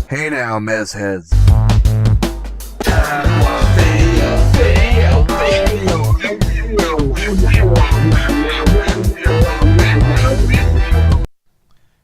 Hey now, Mez heads.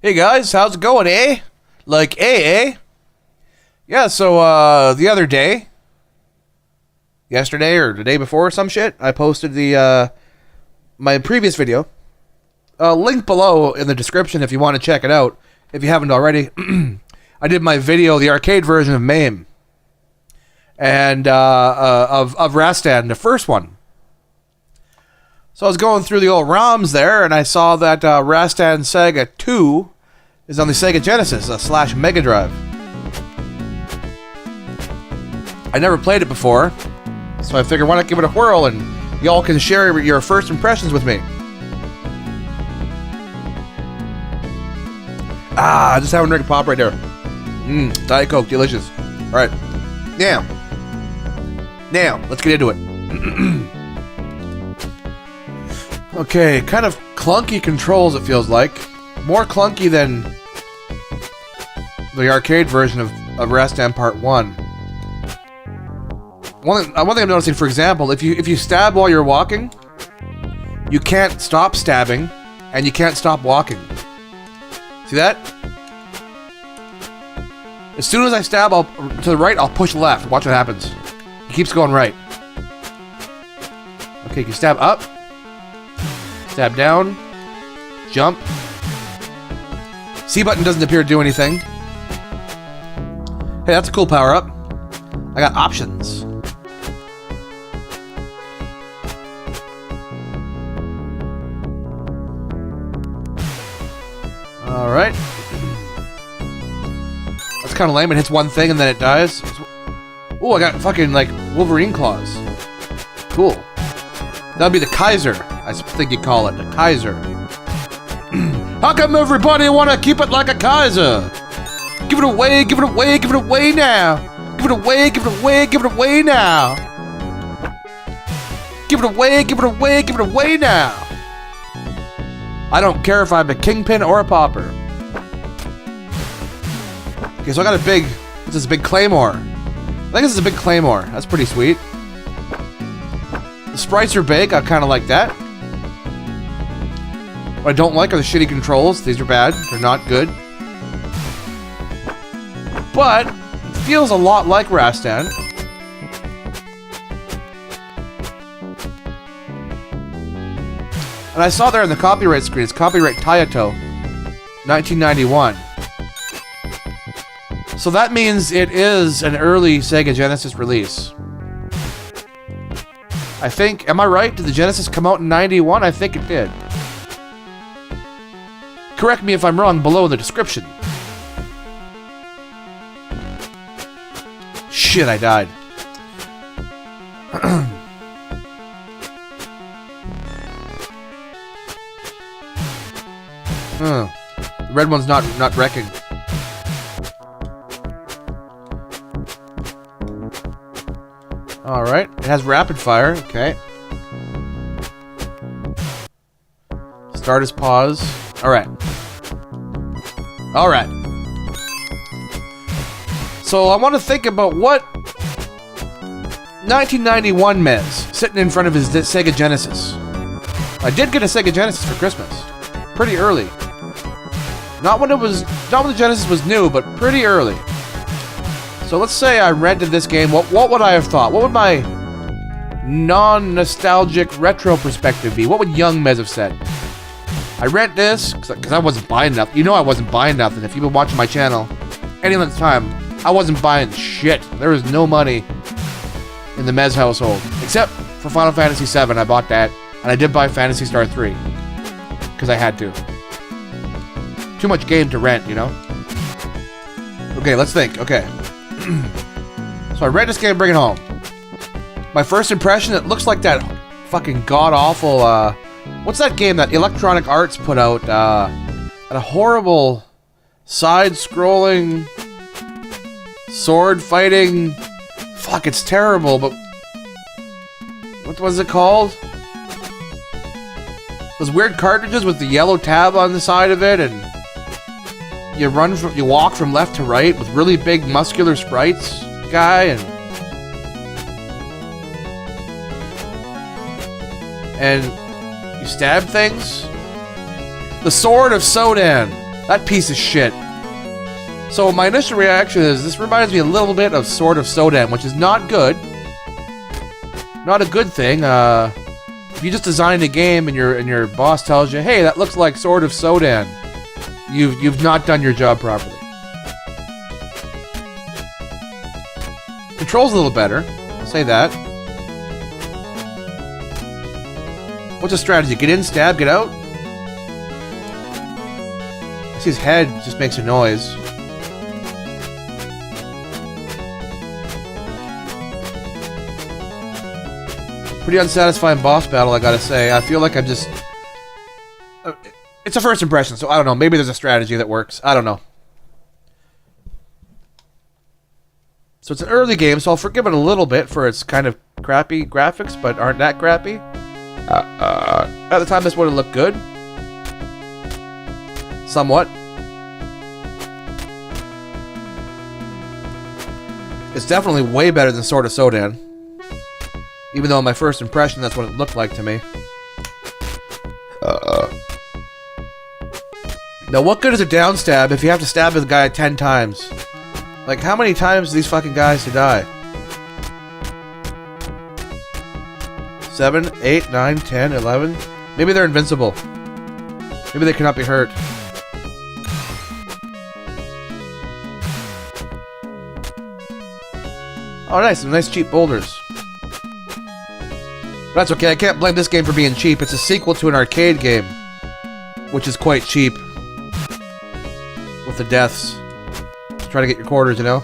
Hey guys, how's it going, eh? Like, eh? Yeah, so, the other day, yesterday or the day before or some shit, I posted my previous video. Link below in the description if you want to check it out, if you haven't already. I did my video, the arcade version of MAME, and, of Rastan, the first one. So I was going through the old ROMs there, and I saw that, Rastan Saga 2 is on the Sega Genesis / Mega Drive. I never played it before, so I figured why not give it a whirl and y'all can share your first impressions with me. Ah, just having a drink of pop right there. Diet Coke, delicious. Alright. Now, let's get into it. Okay, kind of clunky controls it feels like. More clunky than the arcade version of Rastan Part 1. One thing I'm noticing, for example, if you stab while you're walking, you can't stop stabbing, and you can't stop walking. See that? As soon as I stab to the right, I'll push left. Watch what happens. He keeps going right. Okay, you can stab up, stab down, jump. C button doesn't appear to do anything. Hey, that's a cool power-up. I got options. Alright. That's kind of lame. It hits one thing and then it dies. Oh, I got fucking, like, Wolverine claws. Cool. That'd be the Kaiser, I think you call it. The Kaiser. How come everybody want to keep it like a Kaiser? Give it away, give it away, give it away now. Give it away, give it away, give it away now. Give it away, give it away, give it away now. I don't care if I'm a kingpin or a pauper. Okay, so I got a big, this is a big claymore. I think this is a big claymore. That's pretty sweet. The sprites are big, I kind of like that. What I don't like are the shitty controls. These are bad, they're not good. But, it feels a lot like Rastan. And I saw there in the copyright screen, it's copyright Tayato, 1991. So that means it is an early Sega Genesis release. I think, am I right? Did the Genesis come out in 91? I think it did. Correct me if I'm wrong below in the description. Shit, I died. The red one's not wrecking. Alright, it has rapid fire, okay. Start as pause. Alright. Alright. So I want to think about what 1991 Mez sitting in front of his Sega Genesis. I did get a Sega Genesis for Christmas. Pretty early. Not when the Genesis was new, but pretty early. So let's say I rented this game. What would I have thought? What would my non-nostalgic retro perspective be? What would young Mez have said? I rent this because I wasn't buying nothing. You know I wasn't buying nothing. If you've been watching my channel any length of time, I wasn't buying shit. There was no money in the Mez household. Except for Final Fantasy VII, I bought that. And I did buy Phantasy Star 3. Because I had to. Too much game to rent, you know? Okay, let's think. Okay. So I rent this game and bring it home. My first impression, it looks like that fucking god-awful, what's that game that Electronic Arts put out? A horrible side-scrolling sword fighting. Fuck, it's terrible, but what was it called? Those weird cartridges with the yellow tab on the side of it, and you walk from left to right with really big muscular sprites, guy, and you stab things. The Sword of Sodan, that piece of shit. So my initial reaction is this reminds me a little bit of Sword of Sodan, which is not good. Not a good thing. If you just designed a game and your boss tells you, "Hey, that looks like Sword of Sodan," you've not done your job properly. Control's a little better. I'll say that. What's the strategy? Get in, stab, get out? I see his head just makes a noise. Pretty unsatisfying boss battle, I gotta say. I feel like I'm just... It's a first impression, so I don't know. Maybe there's a strategy that works. I don't know. So it's an early game, so I'll forgive it a little bit for its kind of crappy graphics, but aren't that crappy. At the time, this would have looked good. Somewhat. It's definitely way better than Sword of Sodan. Even though on my first impression, that's what it looked like to me. Now, what good is a down stab if you have to stab the guy 10 times? Like, how many times do these fucking guys to die? 7, 8, 9, 10, 11? Maybe they're invincible. Maybe they cannot be hurt. Oh, nice. Some nice cheap boulders. That's okay, I can't blame this game for being cheap. It's a sequel to an arcade game, which is quite cheap. With the deaths. Try to get your quarters, you know?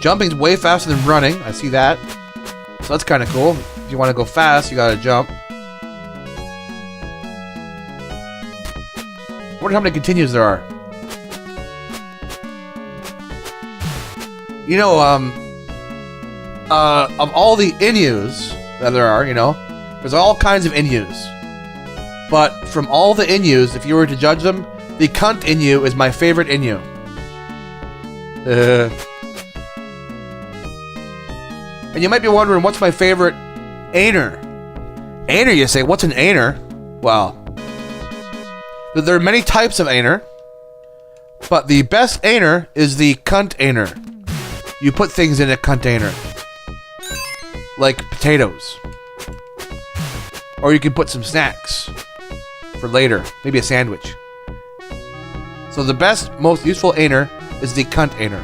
Jumping's way faster than running. I see that. So that's kind of cool. If you want to go fast, you gotta jump. I wonder how many continues there are. You know, of all the Inus that there are, you know, there's all kinds of Inus. But from all the Inus, if you were to judge them, the cunt Inu is my favorite Inu. And you might be wondering, what's my favorite Ainer? Ainer, you say? What's an Ainer? Well, there are many types of Ainer, but the best Ainer is the cunt Ainer. You put things in a container. Like potatoes. Or you can put some snacks for later. Maybe a sandwich. So the best, most useful Ainer is the cunt Ainer.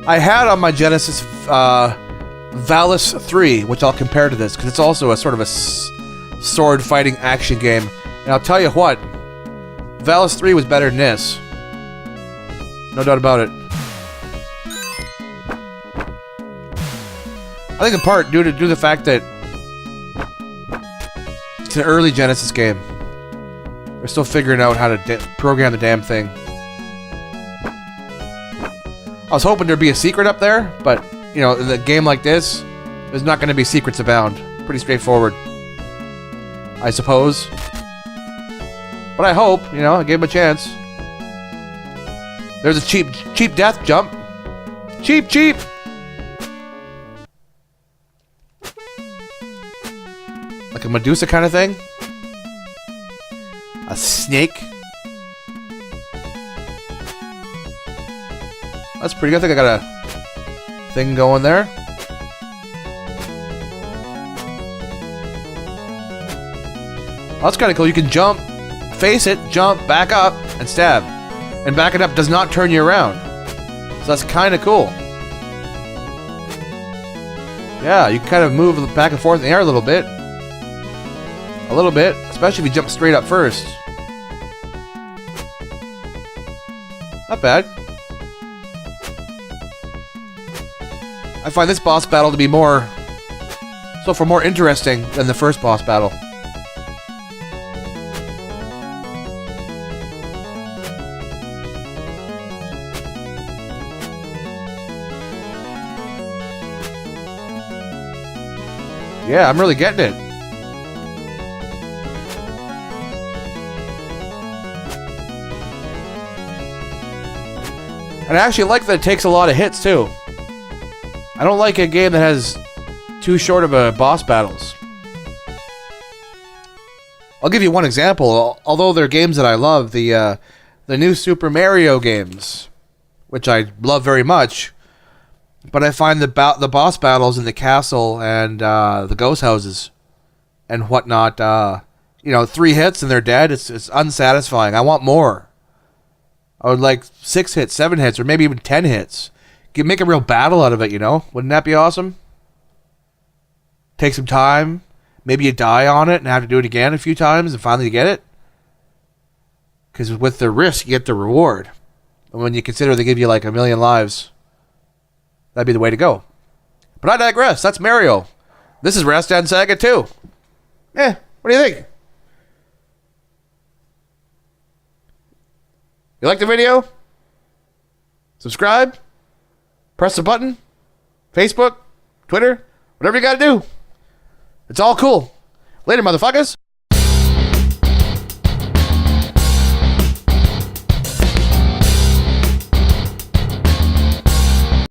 I had on my Genesis Valis 3, which I'll compare to this, because it's also a sort of a sword fighting action game. And I'll tell you what, Valis 3 was better than this. No doubt about it. I think in part due to the fact that it's an early Genesis game. They're still figuring out how to program the damn thing. I was hoping there'd be a secret up there, but, you know, in a game like this, there's not going to be secrets abound. Pretty straightforward, I suppose. But I hope, you know, I gave him a chance. There's a cheap death jump. Cheap! Like a Medusa kind of thing. A snake. That's pretty good. I think I got a thing going there. Well, that's kind of cool. You can jump, face it, jump, back up, and stab. And backing up does not turn you around. So that's kind of cool. Yeah, you can kind of move back and forth in the air a little bit. A little bit, especially if you jump straight up first. Not bad. I find this boss battle to be more interesting than the first boss battle. Yeah, I'm really getting it. And I actually like that it takes a lot of hits, too. I don't like a game that has too short of a boss battles. I'll give you one example. Although they're games that I love, the new Super Mario games, which I love very much, but I find the boss battles in the castle and the ghost houses and whatnot, 3 hits and they're dead. It's unsatisfying. I want more. I would like 6 hits, 7 hits, or maybe even 10 hits. Make a real battle out of it, Wouldn't that be awesome? Take some time. Maybe you die on it and have to do it again a few times and finally you get it. Because with the risk, you get the reward. And when you consider they give you like 1 million lives, that'd be the way to go. But I digress. That's Mario. This is Rastan Saga 2. What do you think? You like the video? Subscribe? Press the button? Facebook? Twitter? Whatever you gotta do. It's all cool. Later, motherfuckers.